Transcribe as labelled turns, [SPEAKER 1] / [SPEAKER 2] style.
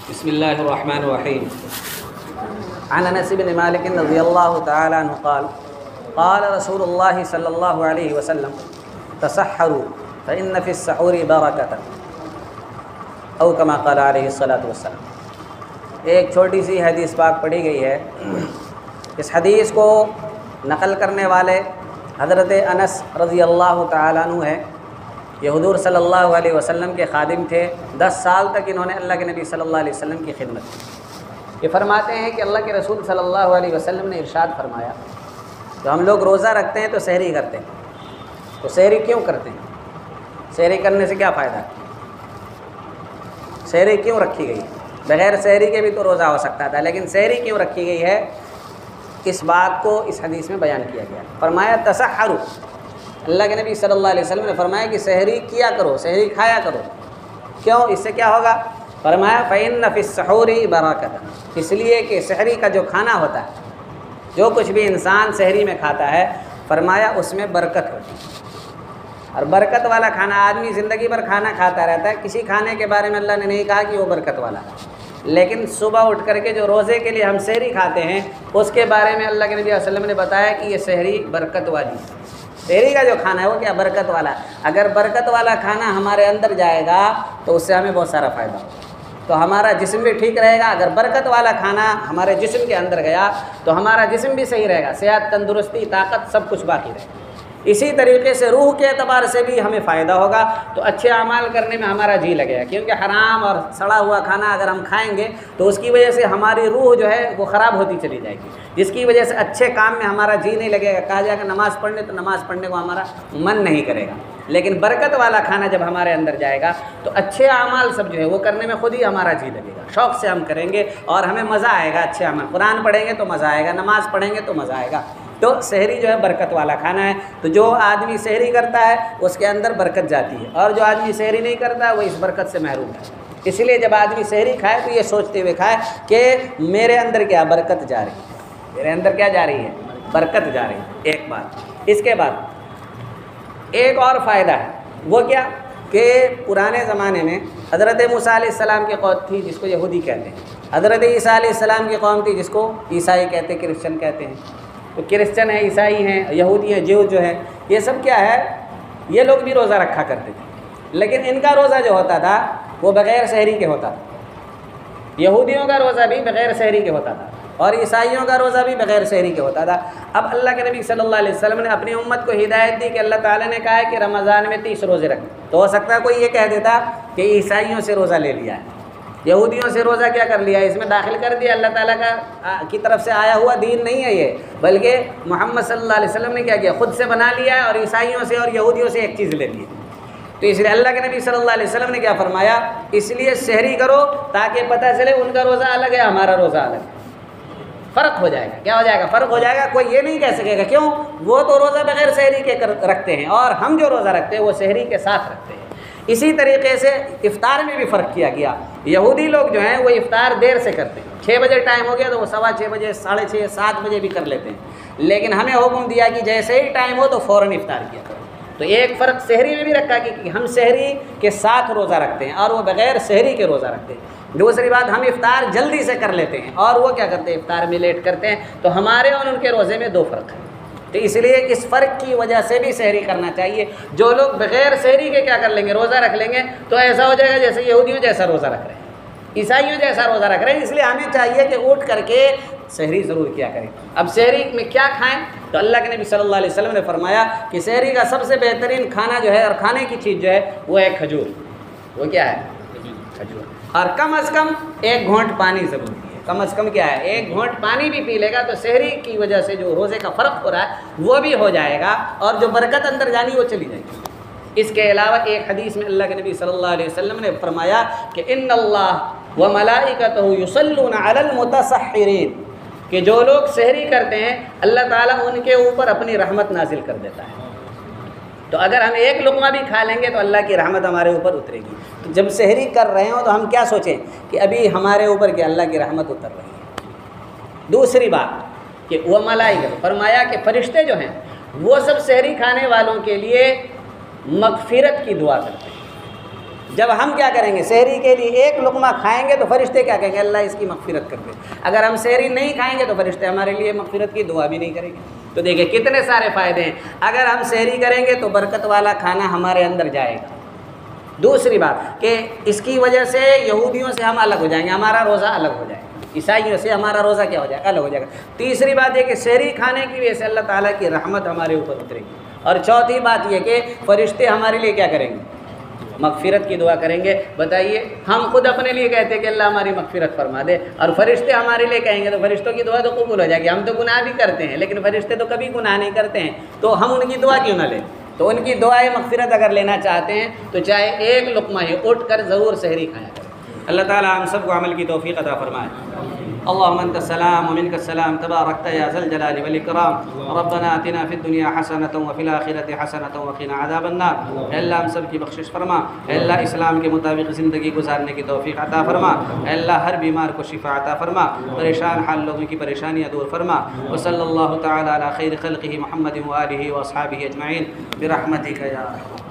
[SPEAKER 1] بسم اللہ الرحمن الرحیم عن انس بن مالک رضی اللہ تعالی عنہ قال قال رسول اللہ صلی اللہ علیہ وسلم تسحروا فإن في السحور برکۃ او کما قال علیہ الصلاۃ والسلام۔ ایک چھوٹی سی حدیث پاک پڑھی گئی ہے۔ اس حدیث کو نقل کرنے والے حضرت انس رضی اللہ تعالیٰ عنہ ہے۔ یہ حضور صلی اللہ علیہ وسلم کے خادم تھے۔ 10 سال تک انہوں نے اللہ کے نبی صلی اللہ علیہ وسلم کی خدمت کی۔ یہ فرماتے ہیں کہ اللہ کے رسول صلی اللہ علیہ وسلم نے ارشاد فرمایا کہ ہم لوگ روزہ رکھتے ہیں تو سحری کرتے ہیں۔ تو سحری کیوں کرتے ہیں؟ سحری کرنے سے کیا فائدہ ہے؟ سحری کیوں رکھی گئی ہے؟ بغیر سحری کے بھی تو روزہ ہو سکتا تھا، لیکن سحری کیوں رکھی گئی ہے، اس بات کو اس حدیث میں بیان کیا گیا۔ فرمایا تسحروا، اللہ کے نبی صلی اللہ علیہ وسلم نے فرمایا کہ سحری کیا کرو، سحری کھایا کرو۔ کیوں؟ اس سے کیا ہوگا؟ فرمایا فإن فی السحور برکۃ، اس لیے کہ سحری کا جو کھانا ہوتا ہے، جو کچھ بھی انسان سحری میں کھاتا ہے، فرمایا اس میں برکت ہوتی ہے۔ اور برکت والا کھانا آدمی زندگی بھر کھانا کھاتا رہتا ہے، کسی کھانے کے بارے میں اللہ نے نہیں کہا کہ وہ برکت والا ہے، لیکن صبح اٹھ کر کے جو روزے کے لیے ہم سحری کھاتے ہیں، اس کے بارے میں اللہ کے نبی صلی اللہ علیہ وسلم نے بتایا کہ یہ سحری برکت والی ہے۔ سحری کا جو کھانا ہے وہ کیا؟ برکت والا ہے۔ اگر برکت والا کھانا ہمارے اندر جائے گا تو اس سے ہمیں بہت سارا فائدہ ہوگا، تو ہمارا جسم بھی ٹھیک رہے گا۔ اگر برکت والا کھانا ہمارے جسم کے اندر گیا تو ہمارا جسم بھی صحیح رہے گا، صحت، تندرستی، طاقت سب کچھ باقی رہے گا۔ اسی طریقے سے روح کے اعتبار سے بھی ہمیں فائدہ ہوگا، تو اچھے اعمال کرنے میں ہمارا جی لگے گا، کیونکہ حرام اور سڑا ہوا کھانا اگر ہم کھائیں گے تو اس کی وجہ سے ہماری روح جو ہے وہ خراب ہوتی چلی جائے گی، جس کی وجہ سے اچھے کام میں ہمارا جی نہیں لگے گا۔ کہا جائے گا نماز پڑھنے تو نماز پڑھنے کو ہمارا من نہیں کرے گا، لیکن برکت والا کھانا جب ہمارے اندر جائے گا تو اچھے اعمال سب جو ہے وہ کرنے میں خود ہی ہمارا جی لگے گا، شوق سے ہم کریں گے اور ہمیں مزہ آئے گا۔ اچھے عمل، قرآن پڑھیں گے تو مزہ آئے گا، نماز پڑھیں گے تو مزہ آئے گا۔ تو سحری جو ہے برکت والا کھانا ہے، تو جو آدمی سحری کرتا ہے اس کے اندر برکت جاتی ہے، اور جو آدمی سحری نہیں کرتا ہے وہ اس برکت سے محروم ہے۔ اس لیے جب آدمی سحری کھائے تو یہ سوچتے ہوئے کھائے کہ میرے اندر کیا برکت جا رہی ہے، میرے اندر کیا جا رہی ہے؟ برکت جا رہی ہے۔ ایک بات، اس کے بعد ایک اور فائدہ ہے، وہ کیا کہ پرانے زمانے میں حضرت موسیٰ علیہ السلام کی قوم تھی جس کو یہودی کہتے ہیں، حضرت عیسیٰ علیہ السلام کی قوم تھی جس کو عیسائی کہتے ہیں، کرسچن کہتے ہیں۔ تو کرسچن ہیں، عیسائی ہیں، یہودی ہیں، جو ہیں، یہ سب کیا ہے؟ یہ لوگ بھی روزہ رکھا کرتے تھے، لیکن ان کا روزہ جو ہوتا تھا وہ بغیر سحری کے ہوتا تھا۔ یہودیوں کا روزہ بھی بغیر سحری کے ہوتا تھا، اور عیسائیوں کا روزہ بھی بغیر سحری کے ہوتا تھا۔ اب اللہ کے نبی صلی اللہ علیہ وسلم نے اپنی امت کو ہدایت دی کہ اللہ تعالیٰ نے کہا ہے کہ رمضان میں 30 روزے رکھیں، تو ہو سکتا ہے کوئی یہ کہہ دیتا کہ عیسائیوں سے روزہ لے لیا ہے، یہودیوں سے روزہ کیا کر لیا ہے، اس میں داخل کر دیا، اللہ تعالیٰ کی طرف سے آیا ہوا دین نہیں ہے یہ، بلکہ محمد صلی اللہ علیہ وسلم نے کیا کیا؟ خود سے بنا لیا ہے، اور عیسائیوں سے اور یہودیوں سے ایک چیز لے لی ہے۔ تو اس لیے اللہ کے نبی صلی اللہ علیہ وسلم نے کیا فرمایا؟ اس لیے سحری کرو تاکہ پتہ چلے ان کا روزہ الگ ہے، ہمارا روزہ الگ ہے، فرق ہو جائے گا۔ کیا ہو جائے گا؟ فرق ہو جائے گا۔ کوئی یہ نہیں کہہ سکے گا کیوں، وہ تو روزہ بغیر سحری کے رکھتے ہیں اور ہم جو روزہ رکھتے ہیں وہ سحری کے ساتھ رکھتے ہیں۔ اسی طریقے سے افطار میں بھی فرق کیا گیا۔ یہودی لوگ جو ہیں وہ افطار دیر سے کرتے ہیں، 6 بجے ٹائم ہو گیا تو وہ 6:15 بجے، 6:30، 7 بجے بھی کر لیتے ہیں، لیکن ہمیں حکم دیا کہ جیسے ہی ٹائم ہو تو فوراً افطار کیا کرو۔ تو ایک فرق سحری میں بھی رکھا کہ ہم سحری کے ساتھ روزہ رکھتے ہیں اور وہ بغیر سحری کے روزہ رکھتے ہیں۔ دوسری بات، ہم افطار جلدی سے کر لیتے ہیں اور وہ کیا کرتے ہیں؟ افطار میں لیٹ کرتے ہیں۔ تو ہمارے اور ان کے روزے میں 2 فرق ہیں۔ تو اس لیے اس فرق کی وجہ سے بھی سحری کرنا چاہیے۔ جو لوگ بغیر سحری کے کیا کر لیں گے؟ روزہ رکھ لیں گے، تو ایسا ہو جائے گا جیسے یہودیوں جیسا روزہ رکھ رہے ہیں، عیسائیوں جیسا روزہ رکھ رہے ہیں۔ اس لیے ہمیں چاہیے کہ اٹھ کر کے سحری ضرور کیا کریں۔ اب سحری میں کیا کھائیں؟ تو اللہ کے نبی صلی اللہ علیہ وسلم نے فرمایا کہ سحری کا سب سے بہترین کھانا جو ہے اور کھانے کی چیز جو ہے وہ ہے کھجور۔ وہ کیا ہے؟ کھجور۔ اور کم از کم 1 گھونٹ پانی ضروری ہے۔ کم از کم کیا ہے؟ 1 گھونٹ پانی بھی پی لے گا تو سحری کی وجہ سے جو روزے کا فرق ہو رہا ہے وہ بھی ہو جائے گا، اور جو برکت اندر جانی وہ چلی جائے گی۔ اس کے علاوہ ایک حدیث میں اللہ کے نبی صلی اللہ علیہ وسلم نے فرمایا کہ ان اللہ وملائکتہ یصلون علی المتسحرین، کہ جو لوگ سحری کرتے ہیں اللہ تعالیٰ ان کے اوپر اپنی رحمت نازل کر دیتا ہے۔ تو اگر ہم 1 لقمہ بھی کھا لیں گے تو اللہ کی رحمت ہمارے اوپر اترے گی۔ تو جب سحری کر رہے ہوں تو ہم کیا سوچیں کہ ابھی ہمارے اوپر کہ اللہ کی رحمت اتر رہی ہے۔ دوسری بات کہ وہ ملائکہ، فرمایا کہ فرشتے جو ہیں وہ سب سحری کھانے والوں کے لیے مغفرت کی دعا کرتے ہیں۔ جب ہم کیا کریں گے سحری کے لیے ایک لقمہ کھائیں گے تو فرشتے کیا کہیں گے اللہ اس کی مغفرت کر دے. اگر ہم سحری نہیں کھائیں گے تو فرشتے ہمارے لیے مغفرت کی دعا بھی نہیں کریں گے. تو دیکھیں کتنے سارے فائدے ہیں. اگر ہم سحری کریں گے تو برکت والا کھانا ہمارے اندر جائے گا. دوسری بات کہ اس کی وجہ سے یہودیوں سے ہم الگ ہو جائیں گے, ہمارا روزہ الگ ہو جائے گا, عیسائیوں سے ہمارا روزہ کیا ہو جائے گا, الگ ہو جائے گا. تیسری بات یہ کہ سحری کھانے کی وجہ سے اللہ تعالیٰ کی رحمت ہمارے اوپر اترے گی. اور چوتھی بات یہ کہ فرشتے ہمارے لیے کیا کریں گے, مغفرت کی دعا کریں گے. بتائیے ہم خود اپنے لیے کہتے ہیں کہ اللہ ہماری مغفرت فرما دے, اور فرشتے ہمارے لیے کہیں گے تو فرشتوں کی دعا تو قبول ہو جائے گی. ہم تو گناہ بھی کرتے ہیں لیکن فرشتے تو کبھی گناہ نہیں کرتے ہیں, تو ہم ان کی دعا کیوں نہ لیں. تو ان کی دعائیں مغفرت اگر لینا چاہتے ہیں تو چاہے ایک لقمہ ہی اٹھ کر ضرور سحری کھایا کریں. اللہ تعالیٰ ہم سب کو عمل کی توفیق عطا فرمائے. اللهم انت السلام ومنك السلام تباركت يا ذا الجلال والاكرام. ربنا آتنا في الدنيا حسنة وفي الآخرة حسنة وقنا عذاب النار. اے اللہ ہم سب کی بخشش فرما, اے اللہ اسلام کے مطابق زندگی گزارنے کی توفیق عطا فرما, اے اللہ ہر بیمار کو شفا عطا فرما, پریشان حال لوگوں کی پریشانیاں دور فرما. وصلی اللہ تعالی علی خیر خلقہ محمد وآلہ واصحابہ اجمعین برحمتک یا ارحم.